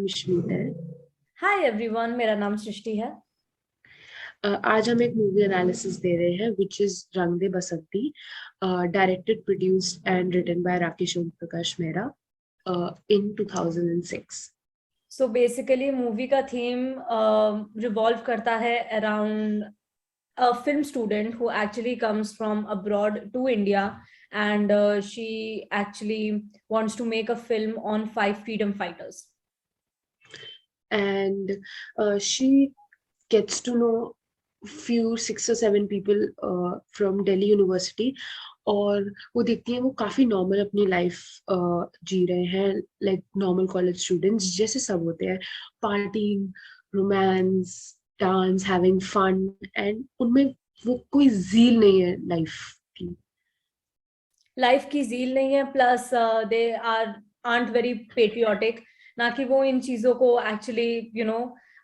विश्मीत है। Hi everyone, मेरा नाम सृष्टि है। आज हम एक मूवी एनालिसिस दे रहे हैं which is Rang De Basanti, directed, produced and written by Rakesh Om Prakash Mehra in 2006. So basically movie का थीम रिवॉल्व करता है around a film student who actually comes from abroad to India, and she actually wants to make a film on 5 freedom fighters. And she gets to know few 6 or 7 people from Delhi University. और वो देखती हैं वो काफी normal अपनी life जी रहे हैं, like normal college students जैसे सब होते हैं, parting, romance, dance, having fun, and उनमें वो कोई जील नहीं है लाइफ की जील नहीं है, प्लस दे आर्ट वेरी पेट्रियोटिक। ना कि वो इन चीजों को एक्चुअली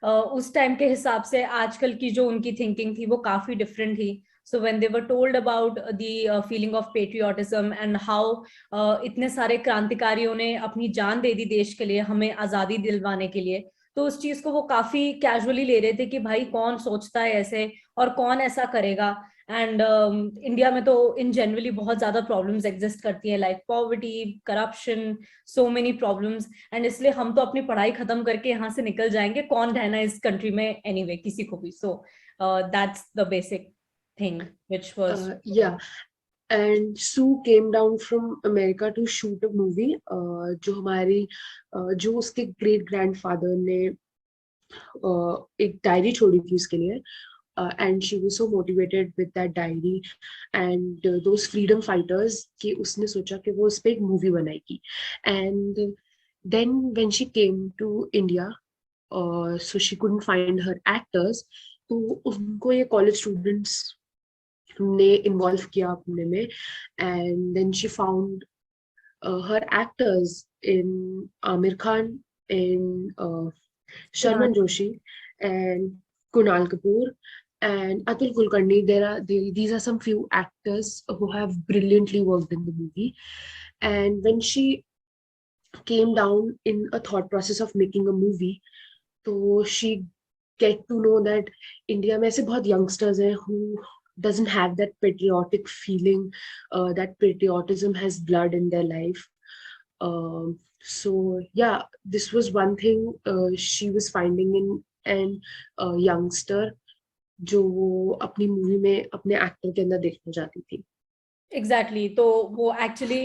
उस टाइम के हिसाब से आजकल की जो उनकी थिंकिंग थी वो काफी डिफरेंट थी। So when they were told about the feeling of patriotism and how इतने सारे क्रांतिकारियों ने अपनी जान दे दी देश के लिए, हमें आजादी दिलवाने के लिए, तो उस चीज को वो काफी कैजुअली ले रहे थे कि भाई कौन सोचता है ऐसे और कौन ऐसा करेगा। एंड इंडिया में तो इन जनरली बहुत ज्यादा प्रॉब्लम्स एग्जिस्ट करती है, like poverty, corruption, so many problems. And इसलिए हम तो अपनी पढ़ाई खत्म करके यहाँ से निकल जाएंगे, कौन रहना इस कंट्री में एनीवे, किसी को भी। So that's the basic thing which was yeah. And Sue came down from America to shoot a movie, जो उसके ग्रेट ग्रैंडफादर ने एक डायरी छोड़ी थी उसके लिए, and she was so motivated with that diary and those freedom fighters कि उसने सोचा कि वो उस पे एक मूवी बनाएगी. And then when she came to India, so she couldn't find her actors, तो उनको ये कॉलेज स्टूडेंट्स ने इन्वॉल्व किया अपने में, and then she found her actors in Amir Khan, in Sharman Joshi, and Kunal Kapoor, and Atul Kulkarni. These are some few actors who have brilliantly worked in the movie. And when she came down in a thought process of making a movie, so she get to know that India में ऐसे बहुत youngsters हैं who doesn't have that patriotic feeling, that patriotism has blood in their life. So yeah, this was one thing she was finding in an youngster जो वो अपनी movie में अपने actor के अंदर देखना चाहती थी. एग्जैक्टली तो वो एक्चुअली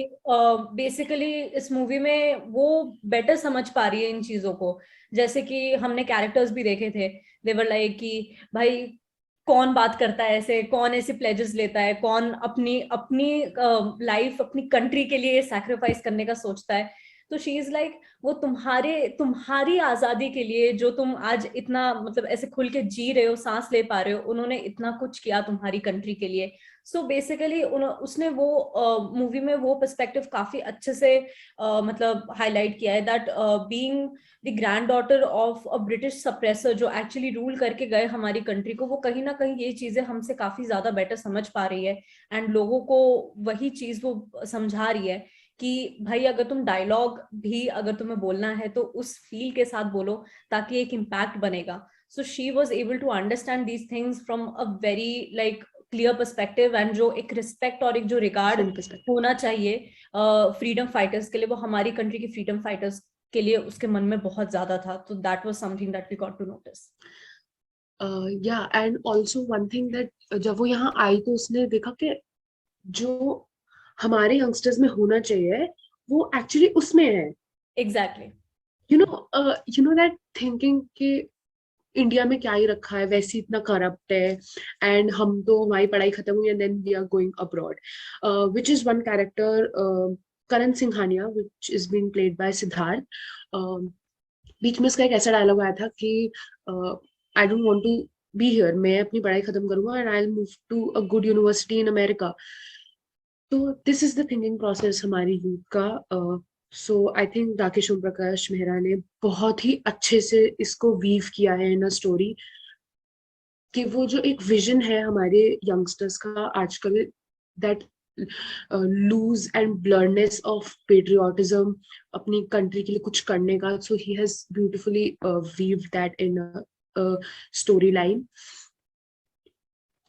बेसिकली इस मूवी में वो बेटर समझ पा रही है इन चीजों को। जैसे कि हमने कैरेक्टर्स भी देखे थे, देवर लाइक कि भाई कौन बात करता है ऐसे, कौन ऐसे प्लेजेस लेता है, कौन अपनी अपनी लाइफ अपनी कंट्री के लिए सैक्रिफाइस करने का सोचता है। तो शी इज लाइक वो तुम्हारी आजादी के लिए जो तुम आज इतना मतलब ऐसे खुल के जी रहे हो, सांस ले पा रहे हो, उन्होंने इतना कुछ किया तुम्हारी कंट्री के लिए। सो बेसिकली उसने वो मूवी में वो पर्सपेक्टिव काफी अच्छे से मतलब हाईलाइट किया है, that being the grand daughter of a British suppressor जो एक्चुअली रूल करके गए हमारी कंट्री को, वो कहीं ना कहीं ये चीजें हमसे काफी ज्यादा बेटर समझ पा रही है। एंड लोगों को वही चीज वो समझा रही है कि भाई अगर तुम डायलॉग भी अगर तुम्हें बोलना है तो उस फील के साथ बोलो ताकि एक इम्पैक्ट बनेगा। So she was able to understand these things from a very like clear perspective, and जो एक रिस्पेक्ट और एक जो रिगार्ड होना चाहिए फ्रीडम फाइटर्स के लिए, वो हमारी कंट्री के फ्रीडम फाइटर्स के लिए उसके मन में बहुत ज्यादा था। तो that was something that we got to notice. Yeah and also one thing that जब वो यहाँ आई तो उसने देखा कि जो हमारे यंगस्टर्स में होना चाहिए वो एक्चुअली उसमें है. Exactly you know that thinking कि इंडिया में क्या ही रखा है, वैसे इतना करप्ट है, एंड हम तो हमारी पढ़ाई खत्म हुई and then we are going abroad, which is one character, Karan Singhania, which is being played by Siddharth. बीच में उसका एक ऐसा डायलॉग आया था कि I don't want to be here, मैं अपनी पढ़ाई खत्म करूंगा and I will move to a good university in America. तो this is the thinking process हमारी यूथ का. So I think Rakesh Om Prakash Mehra ने बहुत ही अच्छे से इसको वीव किया है इन अ स्टोरी, कि वो जो एक विजन है हमारे यंगस्टर्स का आजकल, that loose and blurness of patriotism, अपनी कंट्री के लिए कुछ करने का. So he has beautifully weave that in story line.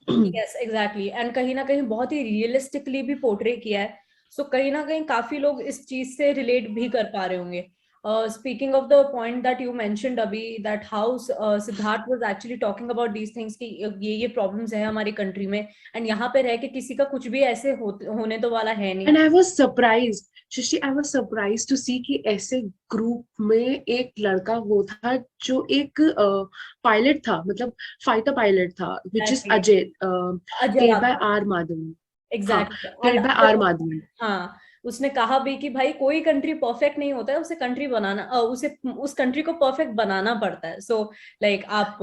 Yes exactly, and कहीं ना कहीं बहुत ही रियलिस्टिकली भी पोर्ट्रे किया है. सो कहीं ना कहीं काफी लोग इस चीज से रिलेट भी कर पा रहे होंगे. Speaking of the point that you mentioned अभी, that how Siddharth was actually talking about these things कि ये प्रॉब्लम्स है हमारी कंट्री में, एंड यहाँ पे रह के किसी का कुछ भी ऐसे होने तो वाला है नहीं. And I was surprised, Shashi, I was surprised to see कि ऐसे ग्रुप में एक लड़का वो था जो एक पायलट था, मतलब फाइटर पायलट था, which is Exactly. Ajay, Ajay played by Raghav. R Madhavan. हाँ, exactly, and played by R Madhavan. हाँ, उसने कहा भी कि भाई कोई कंट्री परफेक्ट नहीं होता है, उसे कंट्री बनाना उसे उस कंट्री को परफेक्ट बनाना पड़ता है. सो लाइक आप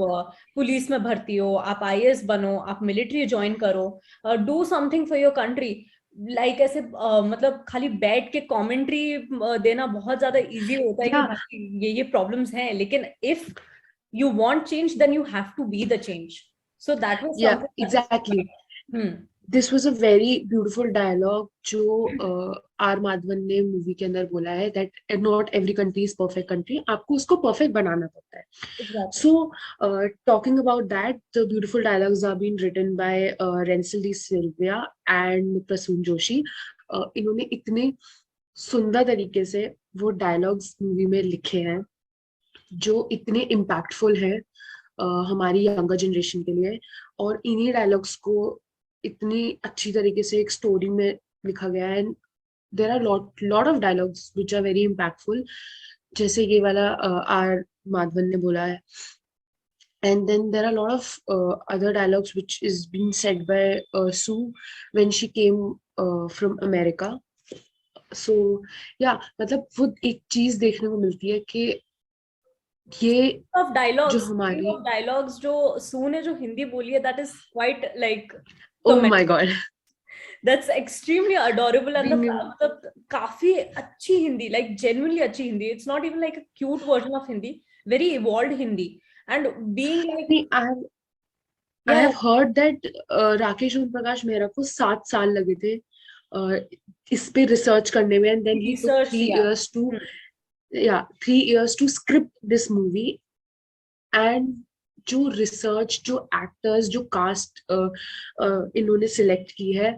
पुलिस में भर्ती हो, आप आईएएस बनो, आप मिलिट्री ज्वाइन करो, do something for your country. Like ऐसे मतलब खाली बैठ के कमेंट्री देना बहुत ज्यादा इजी होता है कि Yeah, भाई ये प्रॉब्लम्स हैं, लेकिन if you want change, then you have to be the change. So that was yeah, something that exactly. hmm. This was a very beautiful dialogue जो आर माधवन ने मूवी के अंदर बोला है, that not every country is perfect country, आपको उसको perfect बनाना पड़ता है. Exactly. So talking about that, the beautiful dialogues are being written by Rensil D Silvia and Prasoon Joshi. इन्होंने इतने सुंदर तरीके से वो डायलॉग्स मूवी में लिखे हैं जो इतने इम्पैक्टफुल है हमारी यंगर जनरेशन के लिए. और इन्हीं डायलॉग्स को इतनी अच्छी तरीके से एक स्टोरी में लिखा गया है. There are lot of dialogues which are very impactful, जैसे ये वाला आर माधवन ने बोला है. And then there are a lot of other dialogues which is being said by Sue when she came from America. So yeah, मतलब वो एक चीज देखने को मिलती है कि ये Of dialogues, जो speaking हमारी, of dialogues, जो सू ने जो हिंदी बोली है, that is quite like oh my god, that's extremely adorable, and the being मतलब काफी अच्छी हिंदी, like genuinely अच्छी Hindi. It's not even like a cute version of Hindi, very evolved Hindi, and being like I yeah, have heard that Rakesh Om Prakash Mehra को 7 साल लगे थे इस पे रिसर्च करने में, and then he took research 3 yeah. years to 3 years to script this movie. And जो research, जो एक्टर्स, जो कास्ट इन्होंने सिलेक्ट की है,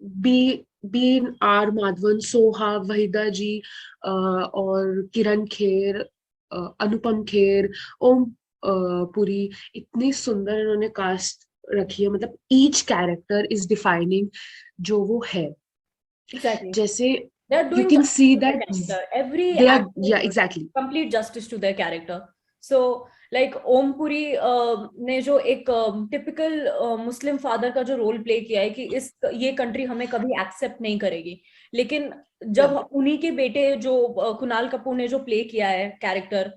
बी आर माधवन, सोहा, वहीदा जी, और किरण खेर, अनुपम खेर, ओम पुरी, इतनी सुंदर इन्होंने कास्ट रखी है. मतलब ईच कैरेक्टर इज डिफाइनिंग जो वो है. Exactly. जैसे They are you doing can justice see to their that character. Every they are, actor yeah, exactly. complete justice to their character. So like Om Puri ने जो एक टिपिकल मुस्लिम फादर का जो role play किया है कि ये कंट्री हमें कभी एक्सेप्ट नहीं करेगी, लेकिन जब Yeah. उन्हीं के बेटे जो कुणाल कपूर ने जो प्ले किया है कैरेक्टर,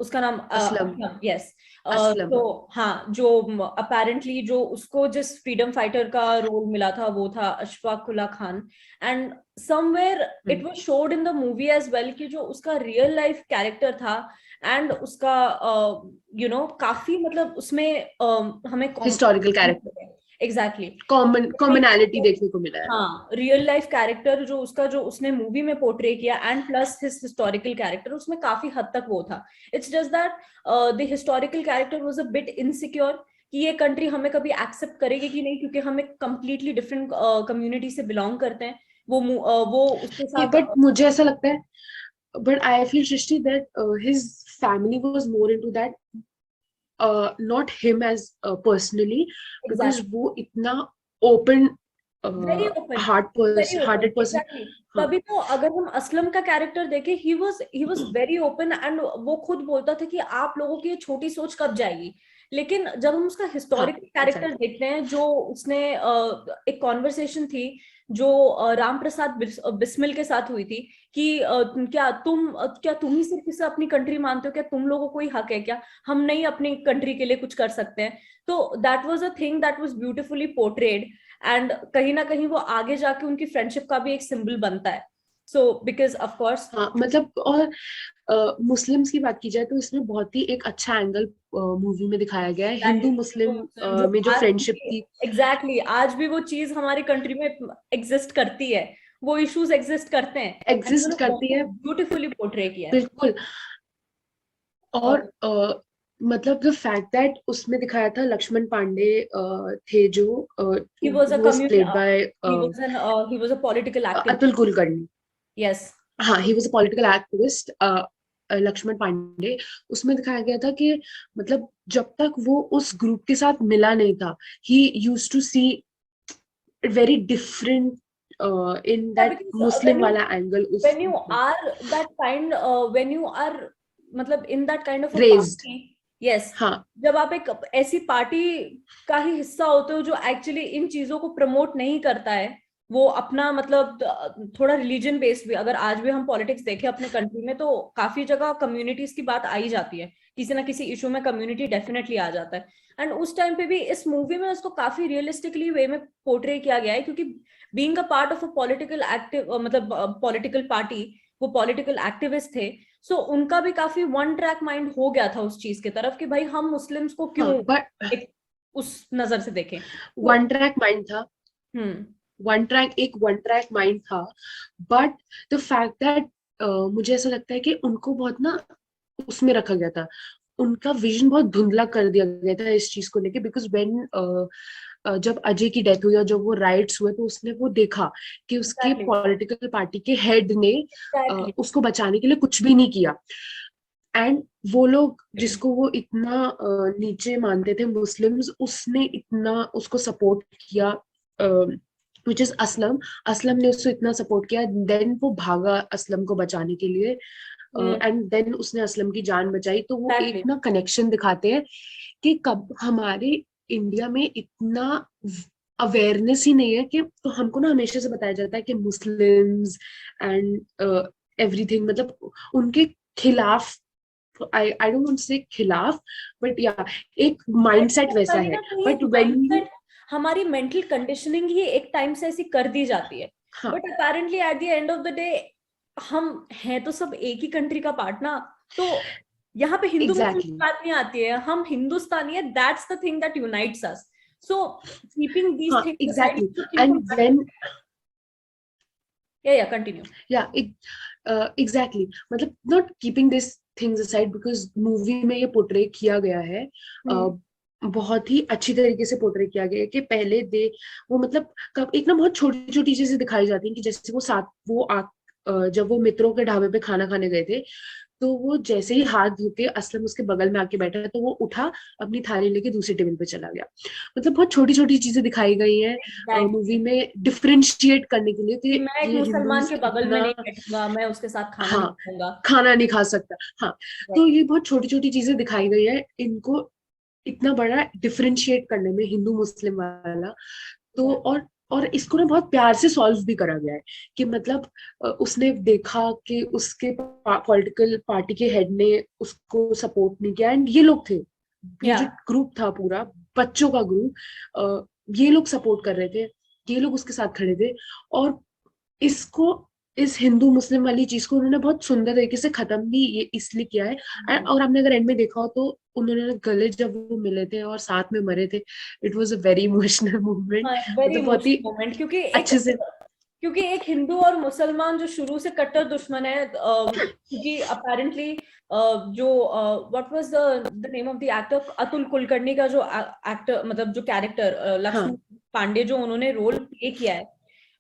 उसका नाम असलम. यस. असलम. तो हाँ, जो अपेरेंटली जो उसको जिस फ्रीडम फाइटर का रोल मिला था वो था Ashfaq Ulla Khan, and somewhere it was shown in the movie as well कि जो उसका रियल लाइफ कैरेक्टर था, एंड उसका काफी मतलब उसमें हमें हिस्टोरिकल कैरेक्टर, एग्जैक्टली कॉमनैलिटी देखने को मिला है. हाँ, रियल लाइफ कैरेक्टर जो उसका जो उसने मूवी में पोर्ट्रे किया and plus his historical character, उसमें काफी हद तक वो था. It's just that the historical character was a bit insecure कि ये कंट्री हमें कभी एक्सेप्ट करेगी कि नहीं, क्योंकि हम एक कंप्लीटली डिफरेंट कम्युनिटी से बिलोंग करते हैं. वो उसके साथ बट मुझे ऐसा लगता है, but I feel Shrishti that his family was more into that, not him as personally, because exactly वो इतना open very open, very hearted open, person. Exactly. हाँ, तभी तो अगर हम असलम का कैरेक्टर देखें, he was very open, and वो खुद बोलता था कि आप लोगों की ये छोटी सोच कब जाएगी. लेकिन जब हम उसका हाँ, हिस्टोरिकल कैरेक्टर exactly. देखते हैं, जो उसने एक कॉन्वर्सेशन थी जो राम प्रसाद बिस्मिल के साथ हुई थी कि क्या तुम ही सिर्फ इसे अपनी कंट्री मानते हो, क्या तुम लोगों को ही हक है, क्या हम नहीं अपनी कंट्री के लिए कुछ कर सकते हैं. तो that was a thing that was beautifully portrayed, and कहीं ना कहीं वो आगे जाके उनकी फ्रेंडशिप का भी एक सिंबल बनता है. So because of course हाँ मतलब, और मुस्लिम्स की बात की जाए तो इसमें बहुत ही एक अच्छा एंगल मूवी में दिखाया गया है, हिंदू मुस्लिम जो में जो आज फ्रेंडशिप भी थी। एग्जैक्टली आज भी वो चीज हमारी कंट्री में एग्जिस्ट करती है, वो इश्यूज एग्जिस्ट करते हैं, एंड एग्जिस्ट उन्होंने करती बहुत है, ब्यूटीफुली पोर्ट्रे किया है। बिल्कुल। और मतलब द फैक्ट दैट उसमें दिखाया था लक्ष्मण पांडे थे जो he was a was played by he was a political Atul activist. Kulkarni. Yes. हाँ, he was a political activist, Lakshman Pandey. उसमें दिखाया गया था कि मतलब जब तक वो उस ग्रुप के साथ मिला नहीं था, he used to see very different in Yeah, that because Muslim वाला एंगल उस when you group में are that kind when you are मतलब in that kind of a raised. party, yes, हाँ जब आप एक ऐसी पार्टी का ही हिस्सा होते हो जो एक्चुअली इन चीजों को प्रमोट नहीं करता है, वो अपना मतलब थोड़ा रिलीजन बेस्ड भी, अगर आज भी हम पॉलिटिक्स देखें अपने कंट्री में तो काफी जगह कम्युनिटीज की बात आई जाती है, किसी ना किसी इशू में कम्युनिटी डेफिनेटली आ जाता है। एंड उस टाइम पे भी इस मूवी में उसको काफी रियलिस्टिकली वे में पोर्ट्रे किया गया है, क्योंकि being a part of a political active मतलब पॉलिटिकल पार्टी, वो पॉलिटिकल एक्टिविस्ट थे, सो उनका भी काफी वन ट्रैक माइंड हो गया था उस चीज की तरफ कि भाई हम मुस्लिम्स को हाँ, क्यों बट एक उस नजर से देखें तो। वन ट्रैक माइंड था, हम्म। वन ट्रैक माइंड था। बट द फैक्ट दैट मुझे ऐसा लगता है कि उनको बहुत ना उसमें रखा गया था, उनका विजन बहुत धुंधला कर दिया गया था इस चीज को लेके। बिकॉज व्हेन जब अजय की डेथ हुई और जब वो राइट्स हुए तो उसने वो देखा कि उसके एग्जैक्टली पॉलिटिकल पार्टी के हेड ने एग्जैक्टली उसको बचाने के लिए कुछ भी नहीं किया। एंड वो लोग जिसको वो इतना नीचे मानते थे मुस्लिम्स, उसने इतना उसको सपोर्ट किया, विच इज असलम। असलम ने उसको इतना सपोर्ट किया, देन वो भागा असलम को बचाने के लिए, एंड देन उसने असलम की जान बचाई। तो वो एक एग्जैक्टली ना कनेक्शन दिखाते हैं कि कब हमारे इंडिया में इतना अवेयरनेस ही नहीं है कि, तो हमको ना हमेशा से बताया जाता है कि मुस्लिम्स एंड एवरीथिंग, मतलब उनके खिलाफ, आई डोंट वांट से खिलाफ, बट या एक माइंडसेट वैसा है। बट व्हेन यू, माइंडसेट, हमारी मेंटल कंडीशनिंग ही एक टाइम से ऐसी कर दी जाती है, हाँ but apparently eight the end of the day हम हैं तो सब एक ही कंट्री का पार्ट ना, तो यहाँ पे हिंदू मुस्लिम की एग्जैक्टली, बात नहीं आती है, हम हिंदुस्तानी है, that's the thing that unites us. So keeping these हाँ things aside, exactly. Think and when, yeah continue. Yeah exactly, मतलब not keeping this things aside, because movie में ये पोर्ट्रे किया गया है, बहुत ही अच्छी तरीके से पोर्ट्रे किया गया है कि पहले दे वो मतलब कब एक ना बहुत छोटी छोटी चीजें दिखाई जाती हैं कि जैसे वो साथ वो जब वो मित्रों के ढाबे पे खाना खाने गए थे, तो वो जैसे ही हाथ धो के असलम उसके बगल में आके बैठा तो वो उठा, अपनी थाली लेके दूसरी टेबल पे चला गया। मतलब बहुत छोटी छोटी चीजें दिखाई गई हैं मूवी एग्जैक्टली, में, डिफरेंशिएट करने के लिए कि कि मैं एक ये मुसलमान हिंदूज के बगल में इतना, नहीं बैठूंगा, मैं उसके साथ खाना नहीं हाँ, खाऊंगा। खाना नहीं खा सकता। हाँ, तो ये बहुत छोटी छोटी चीजें दिखाई गई है, इनको इतना बड़ा डिफरेंशिएट करने में हिंदू मुस्लिम वाला। तो और इसको ना बहुत प्यार से सॉल्व भी करा गया है कि मतलब उसने देखा कि उसके पॉलिटिकल पार्टी के हेड ने उसको सपोर्ट नहीं किया, एंड ये लोग थे, ये या जो ग्रुप था पूरा बच्चों का ग्रुप, ये लोग सपोर्ट कर रहे थे, ये लोग उसके साथ खड़े थे। और इसको, इस हिंदू मुस्लिम वाली चीज को उन्होंने बहुत सुंदर तरीके से खत्म भी ये इसलिए किया है। और आपने अगर एंड में देखा हो तो उन्होंने गले जब वो मिले थे और साथ में मरे थे, it was a very emotional movement, हाँ, वेरी मतलब बहुत ही इमोशनल मोमेंट, अच्छे से। क्योंकि एक हिंदू और मुसलमान जो शुरू से कट्टर दुश्मन है, क्योंकि अपेरेंटली जो what was the name of the actor, Atul Kulkarni का जो एक्टर मतलब जो कैरेक्टर लक्ष्मण हाँ पांडे जो उन्होंने रोल प्ले किया है,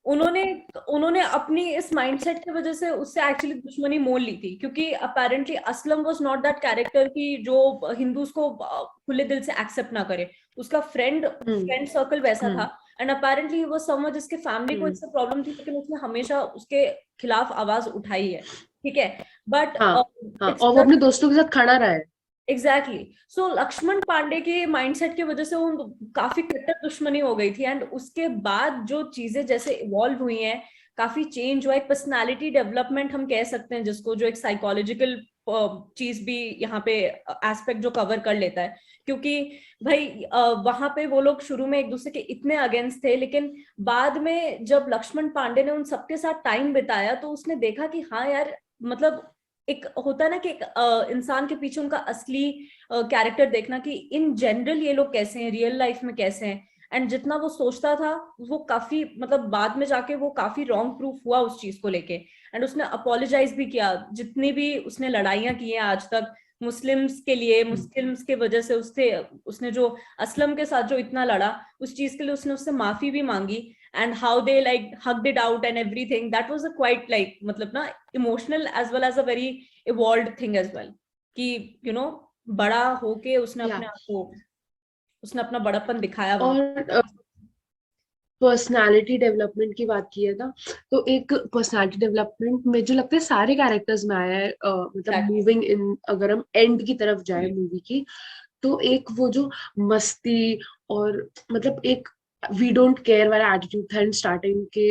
उन्होंने उन्होंने अपनी इस माइंडसेट की वजह से उससे एक्चुअली दुश्मनी मोल ली थी, क्योंकि apparently Aslam was not that character की जो हिंदूज को खुले दिल से एक्सेप्ट ना करे, उसका हम्म फ्रेंड सर्कल वैसा हम्म था। एंड अपेरेंटली वो समझ, जिसके फैमिली को हम्म इससे प्रॉब्लम थी, लेकिन उसने हमेशा उसके खिलाफ आवाज उठाई है, ठीक है, बट हाँ हाँ, इट्स और वो अपने दोस्तों के साथ खड़ा रहा है। एग्जैक्टली। सो लक्ष्मण पांडे के माइंडसेट की वजह से वो काफी कट्टर दुश्मनी हो गई थी, एंड उसके बाद जो चीजें जैसे इवॉल्व हुई हैं, काफी चेंज हुआ, एक पर्सनालिटी डेवलपमेंट हम कह सकते हैं जिसको, जो एक साइकोलॉजिकल चीज भी यहाँ पे एस्पेक्ट जो कवर कर लेता है, क्योंकि भाई वहां पे वो लोग शुरू में एक दूसरे के इतने अगेंस्ट थे, लेकिन बाद में जब लक्ष्मण पांडे ने उन सबके साथ टाइम बिताया तो उसने देखा कि हाँ यार, मतलब एक होता है ना कि एक इंसान के पीछे उनका असली कैरेक्टर देखना कि इन जनरल ये लोग कैसे हैं, रियल लाइफ में कैसे हैं। एंड जितना वो सोचता था वो काफी, मतलब बाद में जाके वो काफी रॉन्ग प्रूफ हुआ उस चीज को लेके। एंड उसने अपोलोजाइज भी किया, जितनी भी उसने लड़ाइयां की हैं आज तक मुस्लिम्स के लिए, मुस्लिम्स के वजह से उसने जो असलम के साथ जो इतना लड़ा, उस चीज के लिए उसने उससे माफी भी मांगी। And how they like hugged it out and everything, that was a quite like, मतलब ना emotional as well as a very evolved thing as well, कि यू नो बड़ा होके उसने या अपने आप को, उसने अपना बड़प्पन दिखाया वहां। और पर्सनालिटी डेवलपमेंट की बात की है ना, तो एक पर्सनालिटी डेवलपमेंट में जो लगता है सारे कैरेक्टर्स में आया है, मतलब एग्जैक्टली। मूविंग इन, अगर हम एंड की तरफ जाए मूवी की, तो एक वो जो मस्ती और मतलब एक वी डोंट केयर वाला एटीट्यूड था इन स्टार्टिंग के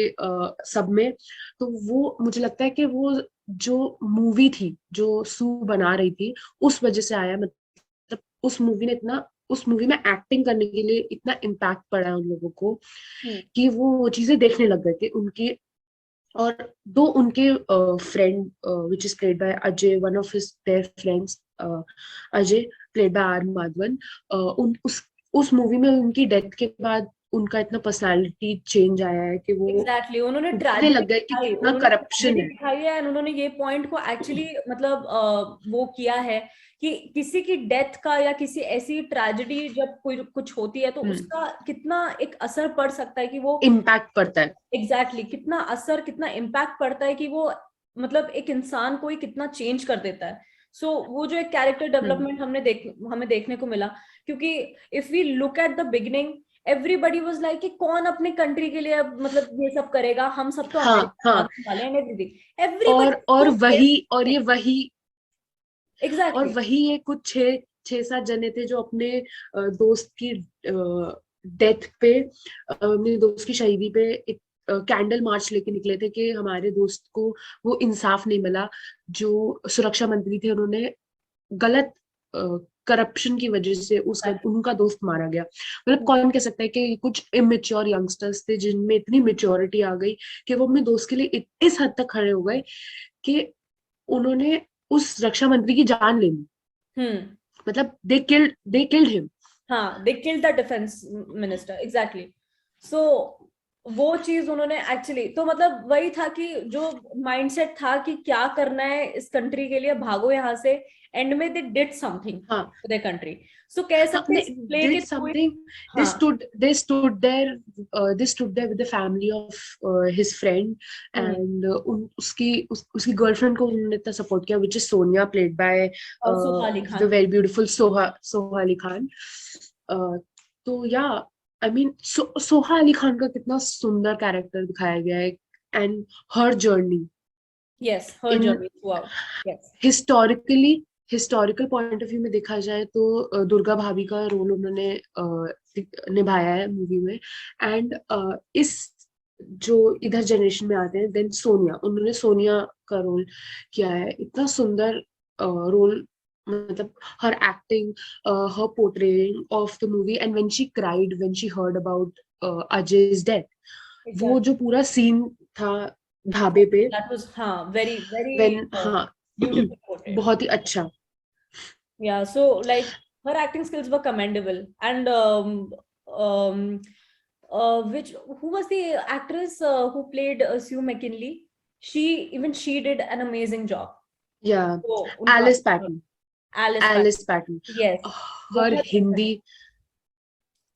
सब में, तो वो मुझे लगता है कि वो जो मूवी थी जो सू बना रही थी उस वजह से आया। मतलब उस मूवी में एक्टिंग करने के लिए इतना इम्पैक्ट पड़ा है उन लोगों को कि वो चीजें देखने लग गए थे उनकी। और दो उनके friend which is played by Ajay, one of his their friends, Ajay played by R Madhavan, उन उस मूवी में उनकी डेथ के बाद उनका इतना पर्सनालिटी चेंज आया है कि वो एग्जैक्टली, उन्होंने दिखने ट्रेजेडी लग गए कि दिखाई, कितना उन्होंने करप्शन ट्रेजेडी है। दिखाई है, एंड उन्होंने ये पॉइंट को एक्चुअली मतलब वो किया है कि किसी की डेथ का या किसी ऐसी ट्रेजेडी जब कोई कुछ होती है तो उसका कितना एक असर पड़ सकता है कि वो इम्पैक्ट पड़ता है। एग्जैक्टली कितना असर, कितना इम्पैक्ट पड़ता है कि वो मतलब एक इंसान को ही कितना चेंज कर देता है। सो वो जो एक कैरेक्टर डेवलपमेंट हमें देखने को मिला, क्योंकि if we look at the beginning everybody was like कि कौन अपने कंट्री के लिए अब मतलब ये सब करेगा, हम सब तो हाँ अमेरिका हाँ। भागने वाले हैं, एवरीथिंग एवरीबडी और सो वही और ये वही और एग्जैक्टली। वही ये कुछ छह छह सात जने थे जो अपने दोस्त की डेथ पे, अपने दोस्त की शहीदी पे एक कैंडल मार्च लेके निकले थे कि हमारे दोस्त को वो इंसाफ नहीं मिला। जो सुरक्षा मंत्री थे उन्होंने गलत करप्शन की वजह से उनका दोस्त मारा गया। मतलब कौन कह सकता है कि कुछ इमेच्योर यंगस्टर्स थे जिनमें इतनी मेच्योरिटी आ गई कि वो अपने दोस्त के लिए इस हद तक खड़े हो गए कि उन्होंने उस रक्षा मंत्री की जान ले ली। हम्म। मतलब दे किल्ड हिम। हाँ, they killed the defence minister, exactly. So वो चीज उन्होंने एक्चुअली, तो मतलब वही था कि जो माइंडसेट था कि क्या करना है इस कंट्री के लिए, भागो यहाँ से। एंड में दे डिड समथिंग हाँ फॉर द कंट्री। सो कह हाँ, सकते हैं प्ले did के थ्रू। something. they हाँ। stood they stood there they stood there with the family of his friend, and उसकी गर्लफ्रेंड को उन्होंने इतना सपोर्ट किया, which is Sonia played by Soha Ali the Khan. very beautiful Soha Ali Khan. तो या I mean Soha Ali Khan का कितना सुंदर कैरेक्टर दिखाया गया है, and her journey yes, her in journey through out. Yes. Historically historical point of view में देखा जाए तो दुर्गा भाभी का रोल उन्होंने निभाया है मूवी में। एंड इस जो इधर जनरेशन में आते हैं, देन उन्होंने सोनिया का रोल किया है, इतना सुंदर रोल। मतलब हर एक्टिंग, हर portraying of the movie, and when she cried when she heard about Ajay's death, वो जो पूरा सीन था ढाबे पे, दैट वाज, हाँ, वेरी वेरी व्हेन, हाँ, ब्यूटीफुल पोर्ट्रेट। बहुत ही अच्छा। Yeah, so like her acting skills were commendable, and um, which who was the actress who played Sue McKinley? She did an amazing job. या तो उनका Alice Patton Alice Alice Patton, Patton yes, her बहुत अच्छा। हिंदी,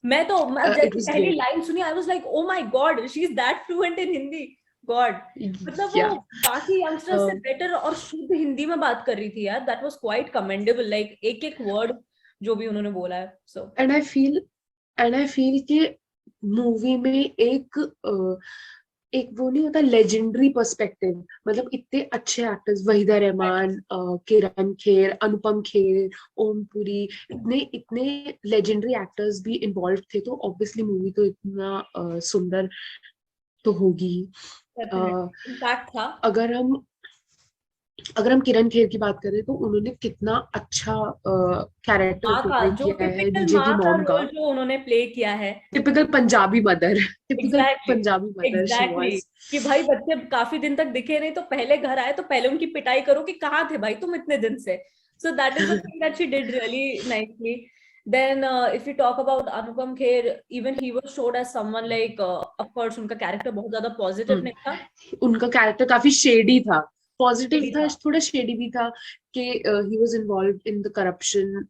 मैं it जैसे was पहली great. Line सुनी, I was like oh my God, she is that fluent in Hindi. God, मतलब वो या बाकी यंगस्टर्स से बेटर और शुद्ध हिंदी में बात कर रही थी यार, that was quite commendable, like एक एक वर्ड जो भी उन्होंने बोला है। सो एंड आई फील कि मूवी में एक वो नहीं होता लेजेंडरी पर्सपेक्टिव, मतलब इतने अच्छे एक्टर्स, वहीदा रहमान, किरण खेर, अनुपम खेर, ओम पुरी, इतने इतने लेजेंडरी एक्टर्स भी इन्वॉल्व थे, तो ऑब्वियसली मूवी तो इतना सुंदर तो होगी। डेफिनेटली इम्पैक्ट था। अगर हम अगर हम किरण खेर की बात करें तो उन्होंने कितना अच्छा कैरेक्टर माँ का पोर्ट्रे जो किया है टिपिकल विजय की माँ का मॉम का। रोल जो उन्होंने प्ले किया है, typical Punjabi mother, typical exactly, Punjabi mother she exactly, was. कि भाई बच्चे काफी दिन तक दिखे नहीं तो पहले घर आए तो पहले उनकी पिटाई करो कि कहाँ थे भाई तुम इतने दिन से. So that is the thing that she did really nicely. Then if we talk about Anupam Kher, even he was showed as someone like, of course उनका कैरेक्टर बहुत ज्यादा पॉजिटिव नहीं था, उनका कैरेक्टर काफी शेडी था, पॉजिटिव shady था, था. थोड़ा शेडी भी था कि he was involve in the corruption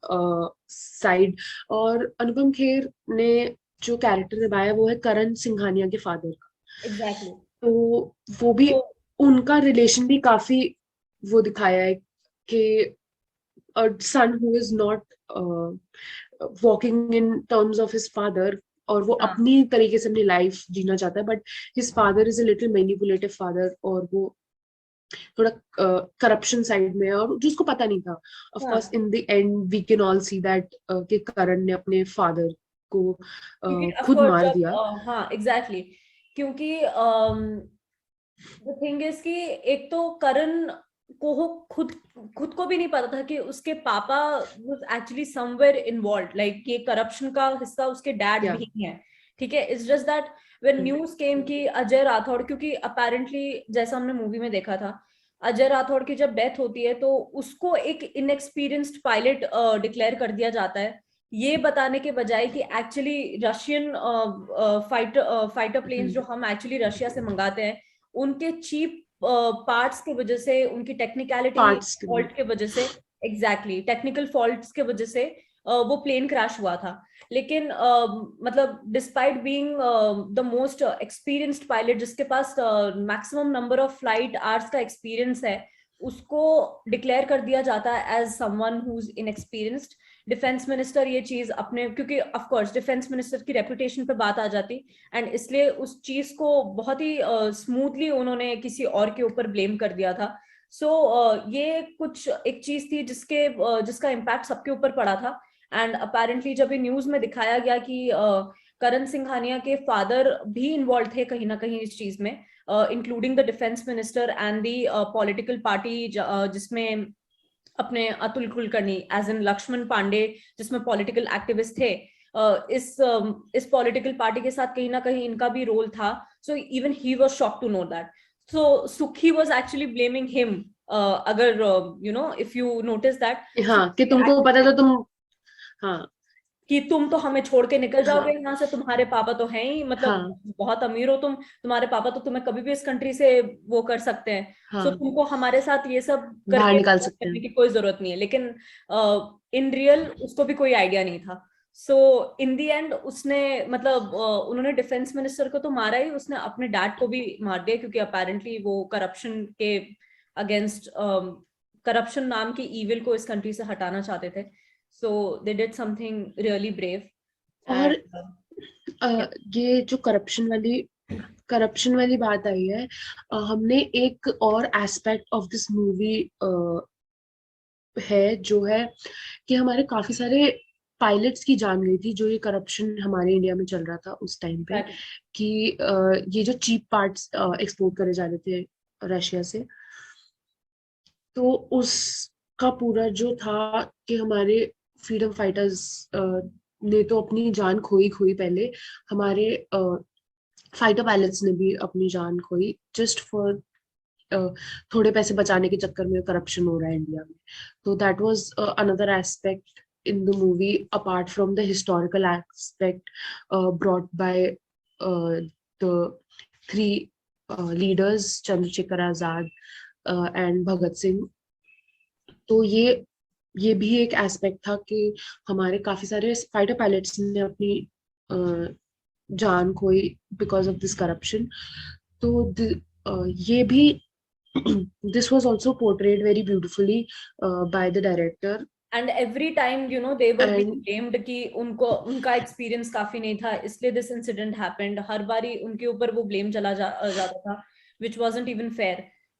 side. और अनुपम खेर ने जो कैरेक्टर निभाया वो है करण सिंघानिया के फादर का। एग्जैक्टली. तो वो भी, तो उनका रिलेशन भी काफी वो दिखाया है कि a son who is not walking in terms of his father, और वो हाँ, अपनी तरीके से अपनी लाइफ जीना चाहता है, but his father is a little manipulative father, और वो थोड़ा करप्शन साइड में है और जो उसको पता नहीं था। ऑफ हाँ, course in the end we can all see that कि करण ने अपने फादर को क्योंकि ऑफ खुद कोर्स मार जब दिया। हाँ एग्जैक्टली, क्योंकि द थिंग इज कि एक तो करण को हो खुद खुद को भी नहीं पता था कि उसके पापा was actually somewhere involved, like ये करप्शन का हिस्सा उसके डैड या भी है. ठीक है, it's just that when news came कि अजय राठौड़, क्योंकि अपेरेंटली जैसा हमने मूवी में देखा था, अजय राठौड़ की जब डेथ होती है तो उसको एक इनएक्सपीरियंस्ड पायलट डिक्लेयर कर दिया जाता है, ये बताने के बजाय कि एक्चुअली रशियन फाइटर प्लेन्स जो हम एक्चुअली रशिया से मंगाते हैं, उनके चीप पार्ट्स के वजह से, उनकी टेक्निकलिटी पार्ट्स के लिए। फॉल्ट के वजह से, एग्जैक्टली टेक्निकल फॉल्ट्स के वजह से वो प्लेन क्रैश हुआ था. लेकिन मतलब despite being the most experienced pilot जिसके पास maximum number of flight hours का एक्सपीरियंस है, उसको डिक्लेयर कर दिया जाता है as someone who is inexperienced. Defence minister ये चीज अपने, क्योंकि ऑफ कोर्स डिफेंस मिनिस्टर की रेपुटेशन पे बात आ जाती, एंड इसलिए उस चीज को बहुत ही स्मूथली उन्होंने किसी और के ऊपर ब्लेम कर दिया था. सो ये कुछ एक चीज थी जिसका इम्पैक्ट सबके ऊपर पड़ा था. एंड अपेरेंटली जब ये न्यूज में दिखाया गया कि करण सिंघानिया के फादर भी इन्वॉल्व थे कहीं ना कहीं इस चीज में, including the defence minister and the political party जिसमें अपने अतुल कुलकर्णी एज इन लक्ष्मण पांडे जिसमें पॉलिटिकल एक्टिविस्ट थे, इस पॉलिटिकल पार्टी के साथ कहीं ना कहीं इनका भी रोल था. So even he was shocked to know that. So Sukhi was actually blaming him. अगर इफ यू नोटिस दैट, हाँ, कि तुमको पता था तुम। हाँ। कि तुम तो हमें छोड़ के निकल जाओगे हाँ। यहाँ से, तुम्हारे पापा तो हैं ही, मतलब हाँ। बहुत अमीर हो तुम, तुम्हारे पापा तो तुम्हें कभी भी इस कंट्री से वो कर सकते हैं. सो हाँ, तुमको हमारे साथ ये सब बाहर करके निकाल वो सकते करने हैं। की कोई जरूरत नहीं है. लेकिन इन रियल उसको भी कोई आइडिया नहीं था. सो इन दी एंड उसने मतलब उन्होंने डिफेंस मिनिस्टर को तो मारा ही, उसने अपने डैड को भी मार दिया, क्योंकि अपेरेंटली वो करप्शन के अगेंस्ट, करप्शन नाम की ईविल को इस कंट्री से हटाना चाहते थे. So they did something really brave. और And yeah, ये जो करप्शन वाली बात आई है, हमने एक और एस्पेक्ट ऑफ दिस मूवी है जो है कि हमारे काफी सारे पायलट्स की जान गई थी, जो ये करप्शन हमारे इंडिया में चल रहा था उस टाइम पे, that, कि ये जो चीप पार्ट्स एक्सपोर्ट करे जा रहे थे रशिया से, तो उसका पूरा जो था कि हमारे फ्रीडम फाइटर्स ने तो अपनी जान खोई खोई पहले, हमारे फाइटर पायलट्स ने भी अपनी जान खोई जस्ट फॉर थोड़े पैसे बचाने के चक्कर में करप्शन हो रहा है इंडिया में। तो that was another aspect in the movie apart from the historical aspect brought by the three leaders Chandrasekhar Azad and Bhagat Singh. तो ये भी एक एस्पेक्ट था कि हमारे काफी सारे फाइटर पायलट्स ने अपनी जान खोई बिकॉज ऑफ दिस करप्शन। तो ये भी this was also portrayed very beautifully by the director. and every time they were being And blamed कि उनको उनका एक्सपीरियंस काफी नहीं था इसलिए दिस इंसिडेंट हैपेंड, हर बारी उनके ऊपर वो ब्लेम जाता था, which wasn't even fair.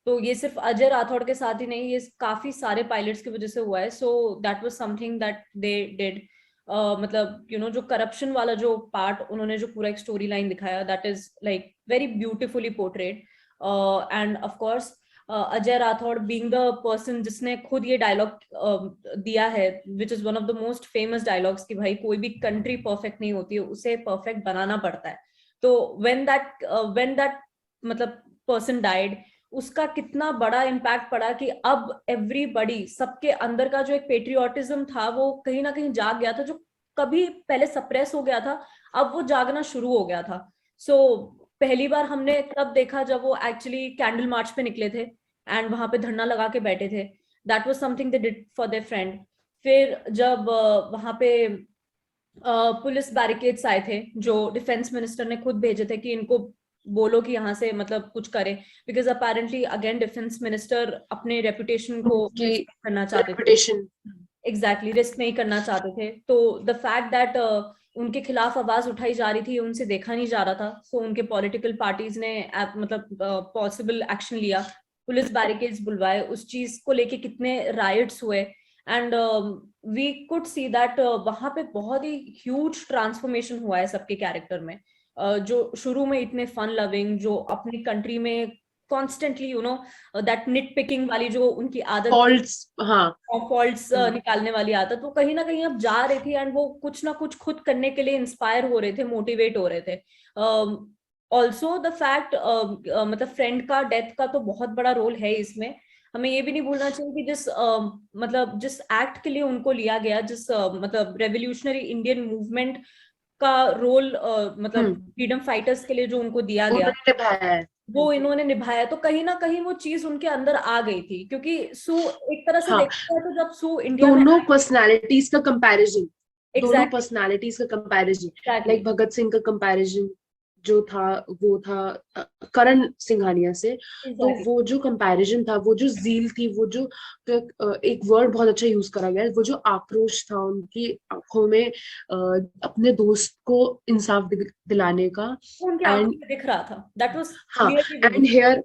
तो ये सिर्फ अजय राठौड़ के साथ ही नहीं, ये काफी सारे पायलट्स की वजह से हुआ है. So that was something that they did. मतलब जो करप्शन वाला जो पार्ट उन्होंने जो पूरा एक स्टोरी लाइन दिखाया, that is like very beautifully portrayed. End of course Ajay Rathore being the person जिसने खुद ये डायलॉग दिया है, which is one of the most famous dialogues, कि भाई कोई भी कंट्री परफेक्ट नहीं होती है, उसे परफेक्ट बनाना पड़ता है। तो व्हेन दैट मतलब पर्सन डाइड, उसका कितना बड़ा इम्पैक्ट पड़ा कि अब एवरीबडी, सबके अंदर का जो एक पेट्रियोटिज्म था वो कहीं ना कहीं जाग गया था, जो कभी पहले सप्रेस हो गया था, अब वो जागना शुरू हो गया था। सो पहली बार हमने तब देखा जब वो एक्चुअली कैंडल मार्च पे निकले थे एंड वहां पे धरना लगा के बैठे थे। That was something they did for their friend. फिर जब वहां पे पुलिस बैरिकेड्स आए थे, जो डिफेंस मिनिस्टर ने खुद भेजे थे कि इनको बोलो कि यहाँ से मतलब कुछ करें, because apparently again defence minister अपने रेपुटेशन को उनकी risk करना चाहते थे। रेपुटेशन, एग्जैक्टली रिस्क नहीं करना चाहते थे। तो द फैक्ट दैट उनके खिलाफ आवाज उठाई जा रही थी, उनसे देखा नहीं जा रहा था, सो उनके पॉलिटिकल पार्टीज ने मतलब पॉसिबल एक्शन लिया, पुलिस बैरिकेड्स बुलवाए, उस चीज को लेके कितने राइट्स हुए। And we could see that वहां पे बहुत ही ह्यूज ट्रांसफॉर्मेशन हुआ है सबके कैरेक्टर में। जो शुरू में इतने फन लविंग, जो अपनी कंट्री में कॉन्स्टेंटली दैट निट पिकिंग वाली जो उनकी आदत, फॉल्ट्स, हाँ, फॉल्ट्स निकालने वाली आदत, वो कहीं ना कहीं अब जा रही थी एंड वो कुछ ना कुछ खुद करने के लिए इंस्पायर हो रहे थे, मोटिवेट हो रहे थे। ऑल्सो द फैक्ट, मतलब फ्रेंड का डेथ का तो बहुत बड़ा रोल है इसमें। हमें ये भी नहीं भूलना चाहिए कि मतलब जिस एक्ट के लिए उनको लिया गया, जिस मतलब रेवोल्यूशनरी इंडियन मूवमेंट का रोल, मतलब फ्रीडम फाइटर्स के लिए जो उनको दिया गया, उन्होंने निभाया है। वो इन्होंने निभाया। तो कहीं ना कहीं वो चीज उनके अंदर आ गई थी, क्योंकि सू एक तरह से हाँ, देखा जाए तो जब सू इंडिया में दोनों आई, पर्सनालिटीज का कंपैरिजन, दोनों एग्जैक्टली पर्सनालिटीज का comparison, exactly like Bhagat Singh का कंपैरिजन जो था, वो था करण सिंघानिया से। तो एग्जैक्टली वो जो कंपैरिजन था, वो जो जील थी, वो जो एक वर्ड बहुत अच्छा यूज करा गया है, वो जो आक्रोश था उनकी आंखों में, अपने दोस्त को इंसाफ दिलाने का। उनकी आंखों एंड में दिख रहा था, दैट वाज हाँ, क्लियरली एंड विजिबल। हेयर,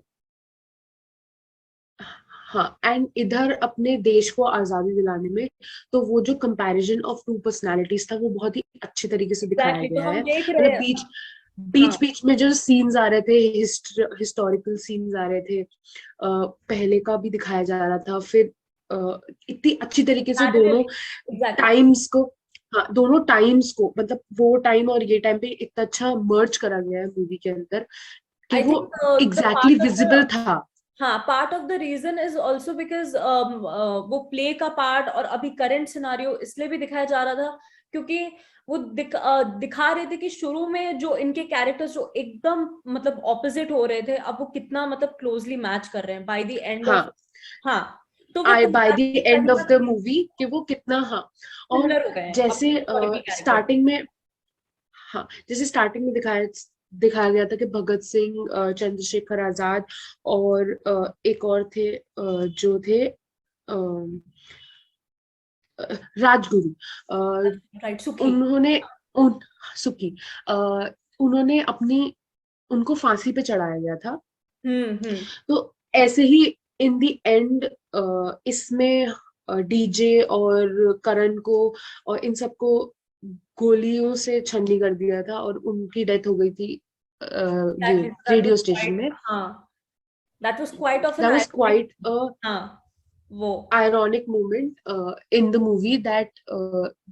हाँ, एंड इधर अपने देश को आजादी दिलाने में, तो वो जो कंपैरिजन ऑफ टू पर्सनालिटीज था, वो बहुत ही अच्छे तरीके से दिखाया एग्जैक्टली, तो गया हम है। देख रहे मतलब हैं। बीच हाँ, बीच बीच में जो सीन्स आ रहे थे, हिस्टोरिकल सीन्स आ रहे थे, पहले का भी दिखाया जा रहा था। फिर इतनी अच्छी तरीके से दोनों एग्जैक्टली। टाइम्स को, हाँ, दोनों टाइम्स को, मतलब वो टाइम और ये टाइम पे इतना अच्छा मर्ज करा गया है मूवी के अंदर, कि आई वो think the exactly part of the, visible था। हाँ, part of the reason is also because वो प्ले का पार्ट और अभी करंट सिनारियो इसलिए भी दिखाया जा रहा था क्योंकि वो दिखा रहे थे कि शुरू में जो इनके कैरेक्टर्स जो एकदम मतलब ऑपोजिट हो रहे थे, अब वो कितना मतलब क्लोजली मैच कर रहे हैं बाय द एंड ऑफ। हाँ, हाँ, तो वो आई कहीं बाय ना द एंड ऑफ कहीं द मूवी कि वो कितना, हाँ। और सिमिलर हो गए हैं जैसे अपने हिस्टोरिकल कैरेक्टर। स्टार्टिंग में, हाँ, जैसे स्टार्टिंग में दिखाया गया था कि भगत सिंह, चंद्रशेखर आजाद और एक और थे, जो थे राजगुरु, राइट, सुखी। उन्होंने उन सुखी, अ, उन्होंने अपनी, उनको फांसी पे चढ़ाया गया था। हम्म। तो ऐसे ही इन द एंड इसमें डीजे और करण को और इन सबको गोलियों से छन्नी कर दिया था, और उनकी डेथ हो गई थी ये exactly, that was radio station quite, में। हाँ, that was quite of an that was ironic. Quite a हाँ, वो ironic moment in the movie, that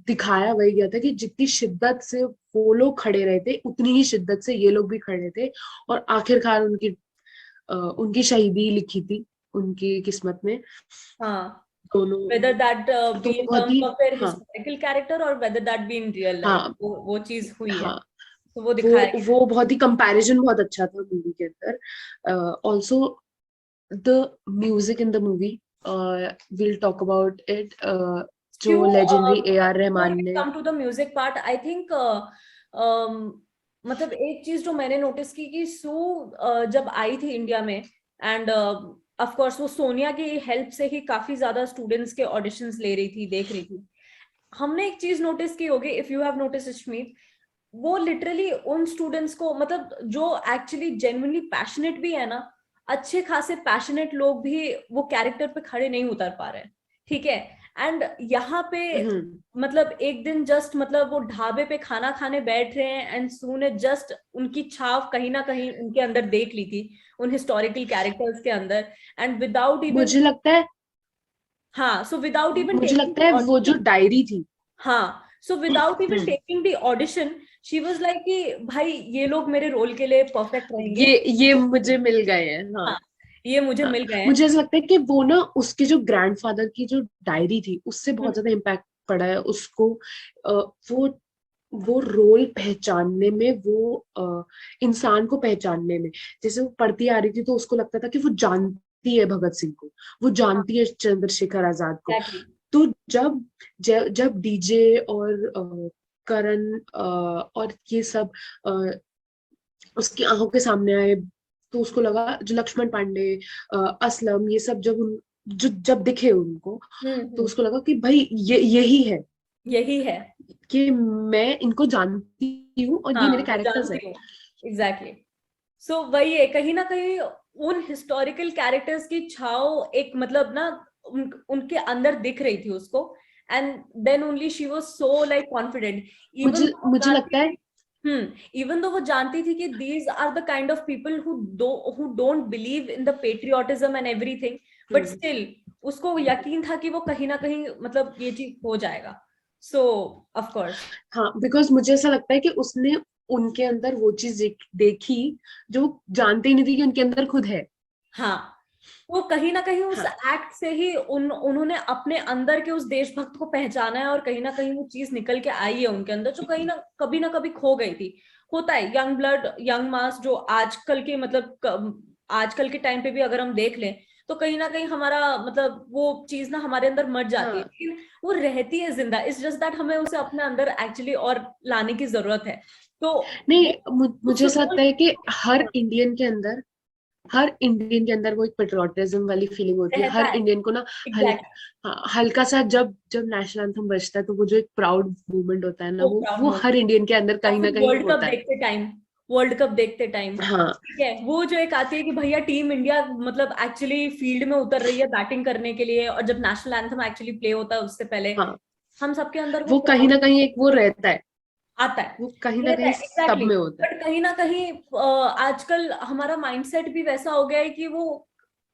दिखाया वही गया था कि जितनी शिद्दत से वो लोग खड़े रहे थे, उतनी ही शिद्दत से ये लोग भी खड़े थे, और आखिरकार उनकी शहीदी लिखी थी उनकी किस्मत में। हाँ, दोनों, whether that तो be वो in बहुत terms ही, of their हाँ, historical character or whether that be in real life, हाँ, वो चीज हुई है, हाँ, तो वो वो दिखाया गया। वो बहुत ही कंपैरिजन बहुत अच्छा था मूवी के अंदर। Also the music in the movie, will talk about it, जो क्यों लेजेंडरी ए आर रहमान ने। Come to the music part, I think मतलब एक चीज जो मैंने नोटिस की कि सू जब आई थी इंडिया में, एंड ऑफ कोर्स वो सोनिया की हेल्प से ही काफी ज्यादा स्टूडेंट्स के ऑडिशंस ले रही थी, देख रही थी। हमने एक चीज नोटिस की होगी, if you have notice Ishmeet, वो लिटरली उन स्टूडेंट्स को, मतलब जो एक्चुअली जेन्युइनली पैशनेट भी है ना, अच्छे खासे पैशनेट लोग भी वो कैरेक्टर पे खड़े नहीं उतर पा रहे हैं, ठीक है। एंड यहाँ पे मतलब एक दिन जस्ट मतलब वो ढाबे पे खाना खाने बैठ रहे हैं एंड सू ने जस्ट उनकी छाप कहीं ना कहीं उनके अंदर देख ली थी, उन हिस्टोरिकल कैरेक्टर्स के अंदर, एंड विदाउट इवन, मुझे लगता है हाँ, सो विदाउट इवन मुझे टेकिंग लगता है वो जो डायरी थी, हाँ, so without even taking the audition she was like कि भाई ये लोग मेरे रोल के लिए परफेक्ट रहेंगे, ये मुझे मिल गए हैं। हाँ हाँ, ये मुझे हाँ, मिल गए हैं। मुझे ऐसा लगता है कि वो ना उसके जो ग्रैंडफादर की जो डायरी थी उससे बहुत ज्यादा इम्पैक्ट पड़ा है उसको। वो वो रोल पहचानने में, वो इंसान को पहचानने में। जैसे वो पढ़ती आ रही थी तो उसको लगता था कि वो जानती है भगत सिंह को, वो जानती है चंद्रशेखर आजाद को। एग्जैक्टली, तो जब डीजे और करण और ये सब उसकी आंखों के सामने आए, तो उसको लगा, जो लक्ष्मण पांडे, असलम, ये सब जब दिखे उनको, तो उसको लगा कि भाई यही है, यही है, कि मैं इनको जानती हूँ और ये हाँ, मेरे मैं कैरेक्टर्स है। जानती हूँ, एग्जैक्टली। सो वही है, कहीं ना कहीं उन हिस्टोरिकल कैरेक्टर्स की छाव एक मतलब ना उनके अंदर दिख रही थी उसको, and then only she was so like confident, even मुझे लगता है इवन दो वो जानती थी कि these are the kind of people who don't believe in the patriotism and everything, but still उसको यकीन था कि वो कहीं ना कहीं मतलब ये चीज हो जाएगा। सो ऑफ कोर्स, हाँ, बिकॉज मुझे ऐसा लगता है कि उसने उनके अंदर वो चीज देखी जो जानते ही नहीं थी कि उनके अंदर खुद है। हाँ, वो कहीं ना कहीं उस हाँ एक्ट से ही उन्होंने अपने अंदर के उस देशभक्त को पहचाना है, और कहीं ना कहीं वो चीज निकल के आई है उनके अंदर जो कहीं ना कभी खो गई थी। होता है, यंग ब्लड यंग मास जो आजकल के मतलब आजकल के टाइम पे भी अगर हम देख लें तो कहीं ना कहीं हमारा मतलब वो चीज ना हमारे अंदर मर जाती है, हाँ, लेकिन वो रहती है जिंदा, इट्स जस्ट दैट हमें उसे अपने अंदर एक्चुअली और लाने की जरूरत है। तो नहीं, वो उस मुझे ऐसा रोल, लगता है कि हर इंडियन के अंदर वो एक पेट्रियोटिज्म वाली फीलिंग होती है रहता हर है, इंडियन को ना। एग्जैक्टली, हाँ, हल्का सा जब जब नेशनल एंथम बजता है तो वो जो एक प्राउड मूवमेंट होता है ना, वो वो प्राउड वो हर मोमेंट, इंडियन के अंदर या कहीं फिर ना कहीं होता है। वर्ल्ड कप देखते टाइम, हाँ ठीक है, वो जो एक आती है कि भैया टीम इंडिया मतलब एक्चुअली फील्ड में उतर रही है बैटिंग करने के लिए, और जब नेशनल एंथम एक्चुअली प्ले होता है उससे पहले हाँ, हम सबके अंदर वो वो कहीं प्राउड ना कहीं एक वो रहता है, आता है, वो कहीं ना रहता कहीं है, सब एग्जैक्टली। में होता है। बट कहीं ना कहीं आजकल हमारा माइंडसेट भी वैसा हो गया है कि वो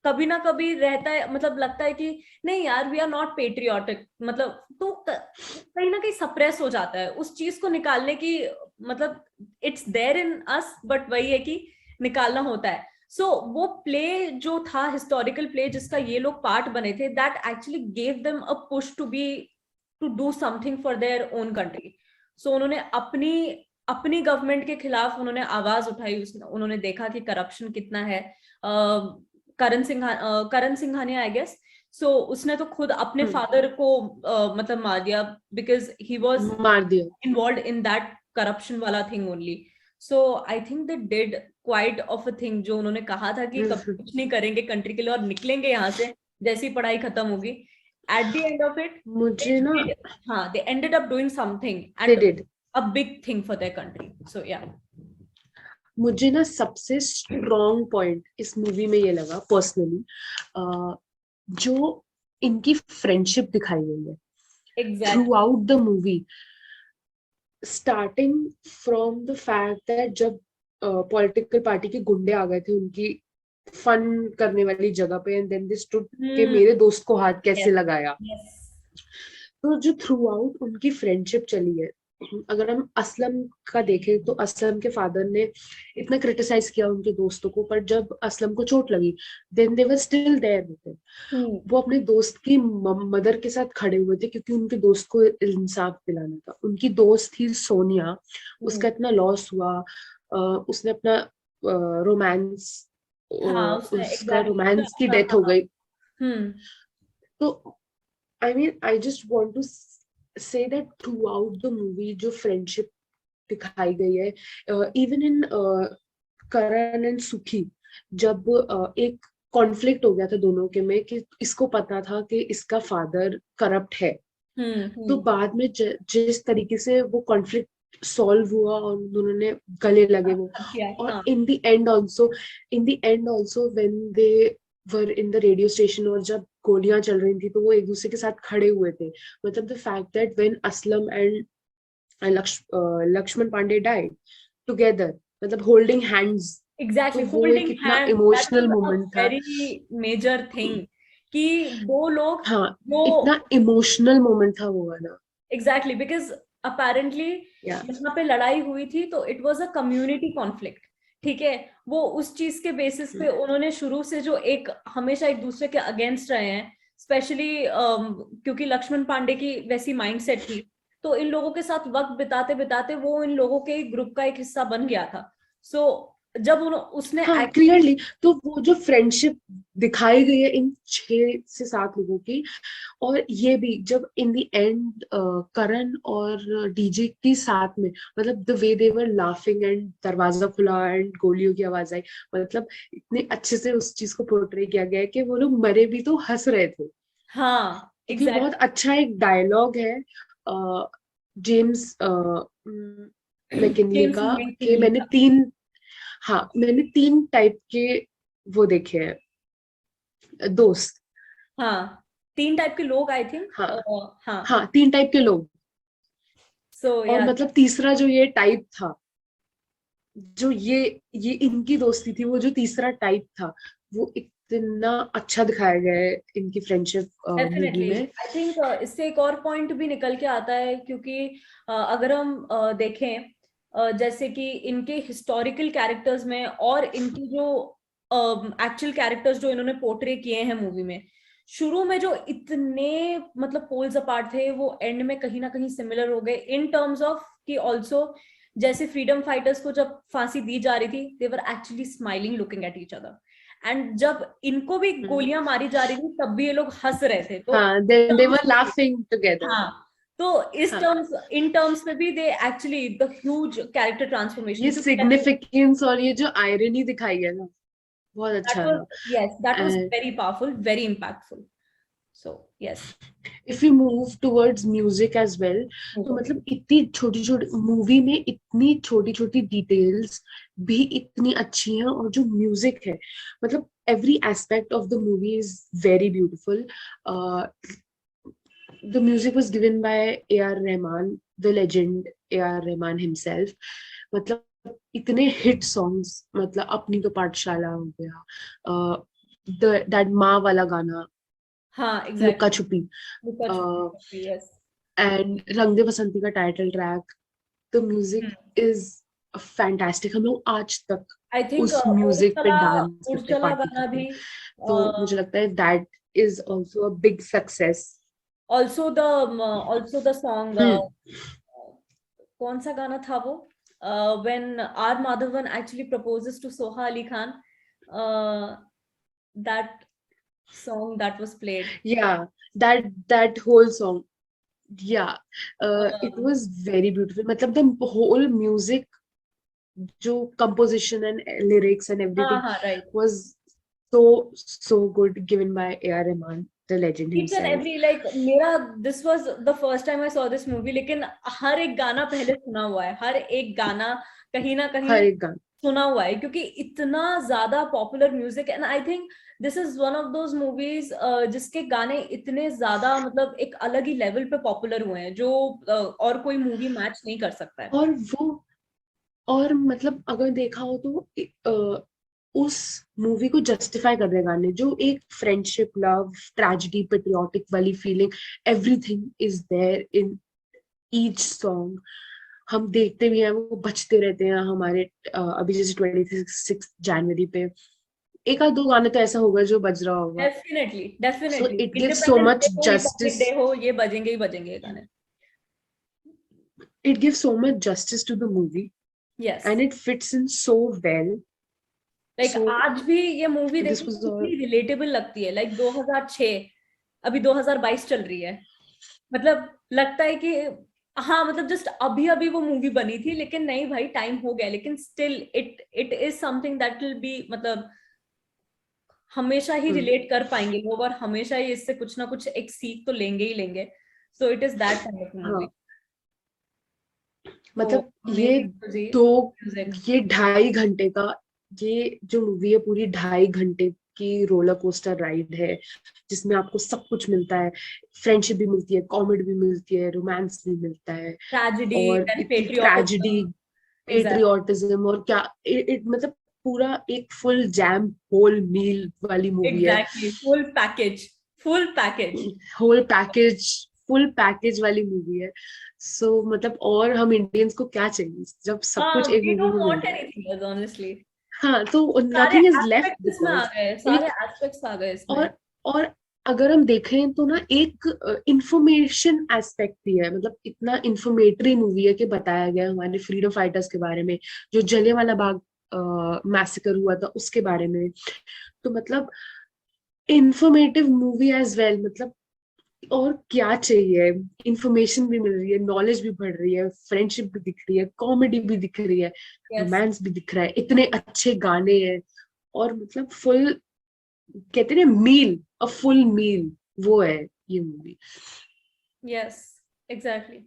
कभी ना कभी रहता है, मतलब लगता है कि नहीं यार वी आर नॉट पेट्रियोटिक, मतलब तो कहीं ना कहीं सप्रेस हो जाता है उस चीज को निकालने की, मतलब it's there in us, but वही है कि निकालना होता है। सो वो प्ले जो था हिस्टोरिकल प्ले जिसका ये लोग पार्ट बने थे, that actually gave them a push to do something for their own country. So उन्होंने अपनी अपनी गवर्नमेंट के खिलाफ उन्होंने आवाज उठाई, उन्होंने देखा कि करप्शन कितना है। करण सिंघानिया आई गेस, सो उसने तो खुद अपने फादर को मतलब मार दिया बिकॉज ही वॉज मार दिया। इन्वॉल्व इन दैट करप्शन वाला thing only. So I think they did quite of a thing, जो उन्होंने कहा था कि कभी कुछ नहीं करेंगे कंट्री के लिए और निकलेंगे यहाँ से जैसी पढ़ाई खत्म होगी, at the end of it मुझे ना हाँ they ended up doing something they and did a big thing for their country. So yeah, मुझे ना सबसे स्ट्रॉन्ग पॉइंट इस मूवी में ये लगा पर्सनली, जो इनकी फ्रेंडशिप दिखाई गई है through exactly, out the movie, starting from the fact that जब पॉलिटिकल पार्टी के गुंडे आ गए थे उनकी फन करने वाली जगह पे, एंड देन दे स्टूड के मेरे दोस्त को हाथ कैसे यस, लगाया। यस, तो जो थ्रू आउट उनकी फ्रेंडशिप चली है, अगर हम असलम का देखें तो असलम के फादर ने इतना क्रिटिसाइज किया उनके दोस्तों को, पर जब असलम को चोट लगी then they were still there with him. वो अपने दोस्त की मदर के साथ खड़े हुए थे क्योंकि उनके दोस्त को इंसाफ दिलाना था। उनकी दोस्त थी सोनिया, उसका इतना लॉस हुआ, उसने अपना रोमांस हाँ उसने उसका एग्जैक्टली रोमांस की अपना, डेथ हो गई। हम्म, तो I mean, I just want to say that throughout the movie जो फ्रेंडशिप दिखाई गई है, इवन इन करण एंड सुखी, जब एक कॉन्फ्लिक्ट हो गया था दोनों के में कि इसको पता था कि इसका फादर करप्ट है, तो बाद में जिस तरीके से वो कॉन्फ्लिक्ट सॉल्व हुआ और उन्होंने गले लगे वो, किया, और हाँ, इन the and also when they were in the radio station, और जब गोलियां चल रही थी तो वो एक दूसरे के साथ खड़े हुए थे. मतलब the fact that when Aslam and Lakshman Pandey died together, मतलब होल्डिंग हैंड्स, तो एग्जैक्टली, वो एक होल्डिंग इतना hand, that emotional was a moment था. वेरी मेजर थिंग कि दो लोग हाँ, वो इतना इमोशनल मोमेंट था वो वाला. एग्जैक्टली, बिकॉज अपेरेंटली या यहाँ पे लड़ाई हुई थी तो it was a community conflict. ठीक है, वो उस चीज के बेसिस पे उन्होंने शुरू से जो एक हमेशा एक दूसरे के अगेंस्ट रहे हैं, स्पेशली क्योंकि लक्ष्मण पांडे की वैसी माइंडसेट थी, तो इन लोगों के साथ वक्त बिताते बिताते वो इन लोगों के ग्रुप का एक हिस्सा बन गया था. सो जब उसने हाँ, एक्चुअली, क्लियरली. तो वो जो फ्रेंडशिप दिखाई गई है इन 6 से 7 लोगों की, और ये भी जब इन द एंड करण और डीजे के साथ में, मतलब the way they were laughing and दरवाजा खुला एंड गोलियों की आवाज आई, मतलब इतने अच्छे से उस चीज को पोर्ट्रे किया गया है कि वो लोग मरे भी तो हंस रहे थे. हाँ क्योंकि बहुत एग्जैक्टली, अच्छा एक डायलॉग है जेम्स मैकिनले जेम्स का, कि मैककिनली का. मैंने 3 टाइप के वो देखे हैं दोस्त. हाँ, 3 टाइप के लोग आई थिंक. हाँ. हाँ, हाँ, 3 टाइप के लोग. सो और या, मतलब तीसरा जो ये टाइप था, जो ये इनकी दोस्ती थी, वो जो तीसरा टाइप था, वो इतना अच्छा दिखाया गया है इनकी फ्रेंडशिप मूवी डेफिनेटली. में. आई थिंक इससे एक और पॉइंट भी निकल के आता है, क्योंकि अगर हम देखें, जैसे कि इनके हिस्टोरिकल कैरेक्टर्स में और इनकी जो एक्चुअल कैरेक्टर्स जो इन्होंने पोर्ट्रे किए हैं मूवी में, शुरू में जो इतने मतलब पोल्स अपार्ट थे, वो एंड में कहीं ना कहीं सिमिलर हो गए इन टर्म्स ऑफ कि ऑल्सो, जैसे फ्रीडम फाइटर्स को जब फांसी दी जा रही थी, they were actually smiling looking at each other. And जब इनको भी हम्म. गोलियां मारी जा रही थी तब भी ये लोग हंस रहे थे. तो हाँ, they were laughing together. हाँ, तो इस हाँ, टर्म्स, इन टर्म्स में भी they actually the huge character transformation, ये क्योंकि सिग्निफिकेंस और ये जो आयरनी दिखाई है ना, बहुत दैट अच्छा वाज, था. Yes, that was and very powerful, very impactful. So yes. If you move towards music as well, तो मतलब इतनी छोटी छोटी मूवी में इतनी छोटी छोटी डिटेल्स भी इतनी अच्छी हैं, और जो म्यूजिक है, मतलब every aspect of the movie is very beautiful. The music was given by A.R. Rahman, the legend A.R. Rahman himself. मतलब इतने हिट सॉन्ग्स, मतलब अपनी तो पाठशाला हो गया, दैट माँ वाला गाना, हाँ लुक्का एग्जैक्टली, छुपी, लुका छुपी, यस. एंड रंग दे बसंती का title track. The music is fantastic. हम लोग आज तक आई थिंक उस म्यूजिक पे उड़चला, डांस करते, उड़चला पार्टी गाना करते हैं. भी. तो मुझे लगता है that is also a big success. Also the, also the song, hmm. कौन सा गाना था वो, when R Madhavan actually proposes to Soha Ali Khan, that song that was played. Yeah, that whole song. Yeah, it was very beautiful. मतलब the whole music, जो composition and lyrics and हाँ everything हाँ, right. was so good, given by A.R. Rahman, the legend Each and himself. every, like मेरा, this was the first time I saw this movie, लेकिन हर एक गाना पहले सुना हुआ है, हर एक गाना कहीं ना कहीं हर एक गाना. सुना हुआ है, क्योंकि इतना ज्यादा popular music. And I think this is one of those movies जिसके गाने इतने ज्यादा मतलब एक अलग ही लेवल पे पॉपुलर हुए हैं, जो और कोई मूवी मैच नहीं कर सकता है. और वो, और मतलब अगर देखा हो तो उस मूवी को जस्टिफाई कर रहे गाने, जो एक फ्रेंडशिप, लव, ट्रेजेडी, पेट्रियोटिक वाली feeling, everything is there in each song. हम देखते भी हैं, वो बजते रहते हैं हमारे. अभी जैसे 26 जनवरी पे एक आध दो गाने तो ऐसा होगा जो बज रहा होगा. Definitely, so definitely, it gives so independence day much हो, रिपब्लिक justice. डे हो, ये बजेंगे ही बजेंगे ये गाने. It gives so much justice to the movie, yes, and it fits in so well. Like So आज भी ये मूवी this देखो was कितनी all. रिलेटेबल लगती है. लाइक 2006, अभी 2022 चल रही है, मतलब लगता है कि हाँ, मतलब जस्ट अभी अभी वो मूवी बनी थी, लेकिन नहीं भाई, टाइम हो गया, लेकिन still it it is something that will be, मतलब हमेशा ही रिलेट कर पाएंगे लोग, और हमेशा ही इससे कुछ ना कुछ एक सीख तो लेंगे ही लेंगे. So it is that kind of movie. हाँ, तो मतलब अमेजिंग दो म्यूजिक. ये 2.5 घंटे का, ये जो मूवी है पूरी 2.5 घंटे की रोलर कोस्टर राइड है, जिसमें आपको सब कुछ मिलता है, फ्रेंडशिप भी मिलती है, कॉमेडी भी मिलती है, रोमांस भी मिलता है, ट्रेजेडी और देन इतनी ट्रेजेडी, पेट्रियोटिज्म। एग्जैक्टली पेट्रियोटिज्म, और क्या मतलब पूरा एक फुल जैम होल मील वाली मूवी है, exactly full package, full package. Whole package, full package वाली मूवी है। सो मतलब और हम इंडियंस को क्या चाहिए जब सब हाँ, कुछ एक वी मूवी डोंट में मिल वांट रहा है। Anything else honestly. हाँ, तो सारे नथिंग इज लेफ्ट एस्पेक्ट्स इसमें आ बिकॉज गए, सारे एक, एस्पेक्ट्स आ गए इसमें। और अगर हम देखें तो ना एक इंफॉर्मेशन एस्पेक्ट भी है, मतलब इतना इंफॉर्मेटरी मूवी है कि बताया गया है हमारे फ्रीडम फाइटर्स के बारे में, जो जलियांवाला बाग मैसेकर हुआ था उसके बारे में। तो मतलब इंफॉर्मेटिव मूवी एज वेल, मतलब और क्या चाहिए, इंफॉर्मेशन भी मिल रही है, नॉलेज भी बढ़ रही है, फ्रेंडशिप भी दिख रही है, कॉमेडी भी दिख रही है, यस, रोमांस भी दिख रहा है, इतने अच्छे गाने हैं, और मतलब फुल, कहते हैं मील, अ फुल मील, वो है ये मूवी। Yes, exactly.